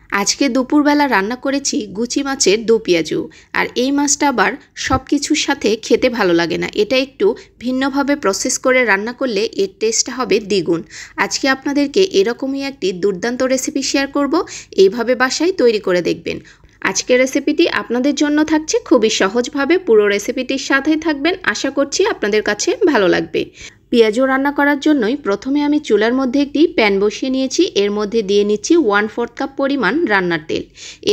আজকে দুপুরবেলা রান্না করেছি গুচি মাছের দো পেঁয়াজু। আর এই মাছটা আবার সব কিছুর সাথে খেতে ভালো লাগে না, এটা একটু ভিন্নভাবে প্রসেস করে রান্না করলে এর টেস্টটা হবে দ্বিগুণ। আজকে আপনাদেরকে এরকমই একটি দুর্দান্ত রেসিপি শেয়ার করব, এইভাবে বাসায় তৈরি করে দেখবেন। আজকের রেসিপিটি আপনাদের জন্য থাকছে খুবই সহজভাবে, পুরো রেসিপিটির সাথেই থাকবেন, আশা করছি আপনাদের কাছে ভালো লাগবে। পেঁয়াজও রান্না করার জন্যই প্রথমে আমি চুলার মধ্যে একটি প্যান বসিয়ে নিয়েছি, এর মধ্যে দিয়ে নিচ্ছি 1/4 কাপ পরিমাণ রান্নার তেল।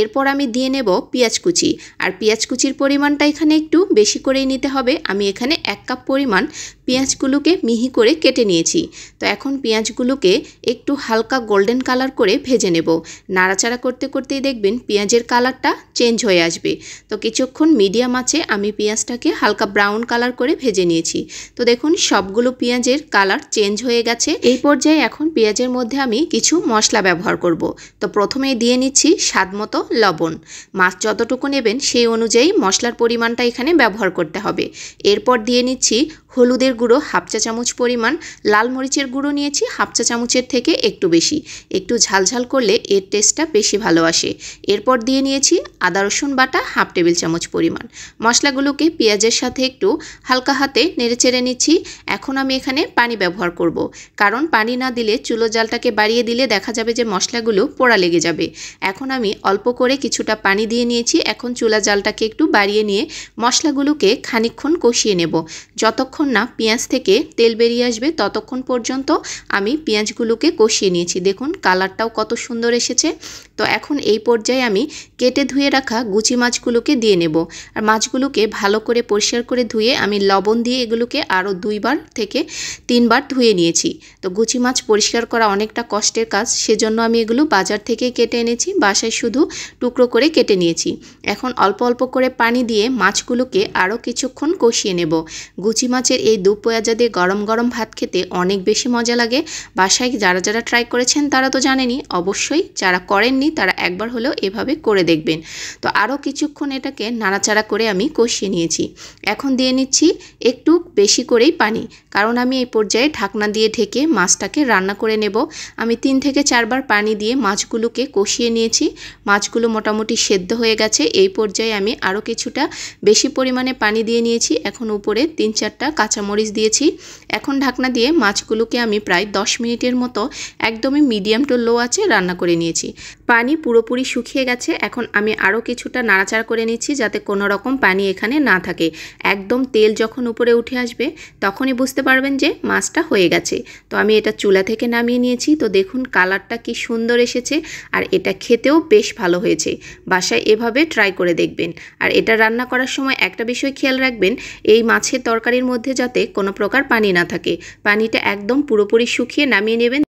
এরপর আমি দিয়ে নেব পেঁয়াজ কুচি, আর পেঁয়াজ কুচির পরিমাণটা এখানে একটু বেশি করেই নিতে হবে। আমি এখানে 1 কাপ পরিমাণ পেঁয়াজগুলোকে মিহি করে কেটে নিয়েছি। তো এখন পেঁয়াজগুলোকে একটু হালকা গোল্ডেন কালার করে ভেজে নেব। নাড়াচাড়া করতে করতেই দেখবেন পেঁয়াজের কালারটা চেঞ্জ হয়ে আসবে। তো কিছুক্ষণ মিডিয়াম আঁচে আমি পেঁয়াজটাকে হালকা ব্রাউন কালার করে ভেজে নিয়েছি। তো দেখুন সবগুলো পেঁয়াজের কালার চেঞ্জ হয়ে গেছে। এই পর্যায়ে এখন পেঁয়াজের মধ্যে আমি কিছু মশলা ব্যবহার করব। তো প্রথমেই দিয়ে নিচ্ছি স্বাদমতো লবণ। মাছ যতটুকু নেবেন সেই অনুযায়ী মশলার পরিমাণটা এখানে ব্যবহার করতে হবে। এরপর দিয়ে নিচ্ছি হলুদের গুঁড়ো 1/2 চা চামচ পরিমাণ, লাল মরিচের গুঁড়ো নিয়েছি 1/2 চা চামচের থেকে একটু বেশি। একটু ঝালঝাল করলে এর টেস্টটা বেশি ভালো আসে। এরপর দিয়ে নিয়েছি আদা রসুন বাটা 1/2 টেবিল চামচ পরিমাণ। মশলাগুলোকে পেঁয়াজের সাথে একটু হালকা হাতে নেড়েচেড়ে নিচ্ছি। এখন আমি এখানে পানি ব্যবহার করব, কারণ পানি না দিলে চুলো জালটাকে বাড়িয়ে দিলে দেখা যাবে যে মশলাগুলো পোড়া লেগে যাবে। এখন আমি অল্প করে কিছুটা পানি দিয়ে নিয়েছি। এখন চুলা জালটাকে একটু বাড়িয়ে নিয়ে মশলাগুলোকে খানিকক্ষণ কষিয়ে নেব। যতক্ষণ না পেঁয়াজ থেকে তেল বেরিয়ে আসবে ততক্ষণ পর্যন্ত আমি পেঁয়াজগুলোকে কষিয়ে নিয়েছি। দেখুন কালারটাও কত সুন্দর এসেছে। তো এখন এই পর্যায়ে আমি কেটে ধুয়ে রাখা গুচি মাছগুলোকে দিয়ে নেব। আর মাছগুলোকে ভালো করে পরিষ্কার করে ধুয়ে আমি লবণ দিয়ে এগুলোকে আরও 2 থেকে 3 বার ধুয়ে নিয়েছি। তো গুচি মাছ পরিষ্কার করা অনেকটা কষ্টের কাজ, সেজন্য আমি এগুলো বাজার থেকে কেটে এনেছি, বাসায় শুধু টুকরো করে কেটে নিয়েছি। এখন অল্প অল্প করে পানি দিয়ে মাছগুলোকে আরও কিছুক্ষণ কষিয়ে নেব। গুচি মাছের এই দো পেঁয়াজা দিয়ে গরম গরম ভাত খেতে অনেক বেশি মজা লাগে। বাসায় যারা যারা ট্রাই করেছেন তারা তো জানেনই, অবশ্যই যারা করেননি তারা একবার হলেও এভাবে করে দেখবেন। তো আরও কিছুক্ষণ এটাকে নাড়াচাড়া করে আমি কষিয়ে নিয়েছি। এখন দিয়ে নিচ্ছি একটু বেশি করেই পানি, কারণ আমি এই পর্যায়ে ঢাকনা দিয়ে ঢেকে মাছটাকে রান্না করে নেব। আমি 3 থেকে 4 বার পানি দিয়ে মাছগুলোকে কষিয়ে নিয়েছি। মাছগুলো মোটামুটি সেদ্ধ হয়ে গেছে। এই পর্যায়ে আমি আরও কিছুটা বেশি পরিমাণে পানি দিয়ে নিয়েছি। এখন উপরে 3-4টা কাঁচামরিচ দিয়েছি। এখন ঢাকনা দিয়ে মাছগুলোকে আমি প্রায় 10 মিনিটের মতো একদমই মিডিয়াম টু লো আঁচে রান্না করে নিয়েছি। পানি পুরোপুরি শুকিয়ে গেছে। এখন আমি আরও কিছুটা নাড়াচাড়া করে নিচ্ছি যাতে কোনো রকম পানি এখানে না থাকে। একদম তেল যখন উপরে উঠে আসবে তখনই বুঝতে পারবেন যে মাছটা হয়ে গেছে। তো আমি এটা চুলা থেকে নামিয়ে নিয়েছি। তো দেখুন কালারটা কি সুন্দর এসেছে, আর এটা খেতেও বেশ ভালো হয়েছে। বাসায় এভাবে ট্রাই করে দেখবেন। আর এটা রান্না করার সময় একটা বিষয় খেয়াল রাখবেন, এই মাছের তরকারির মধ্যে যাতে কোনো প্রকার পানি না থাকে। পানিটা একদম পুরোপুরি শুকিয়ে নামিয়ে নেবেন।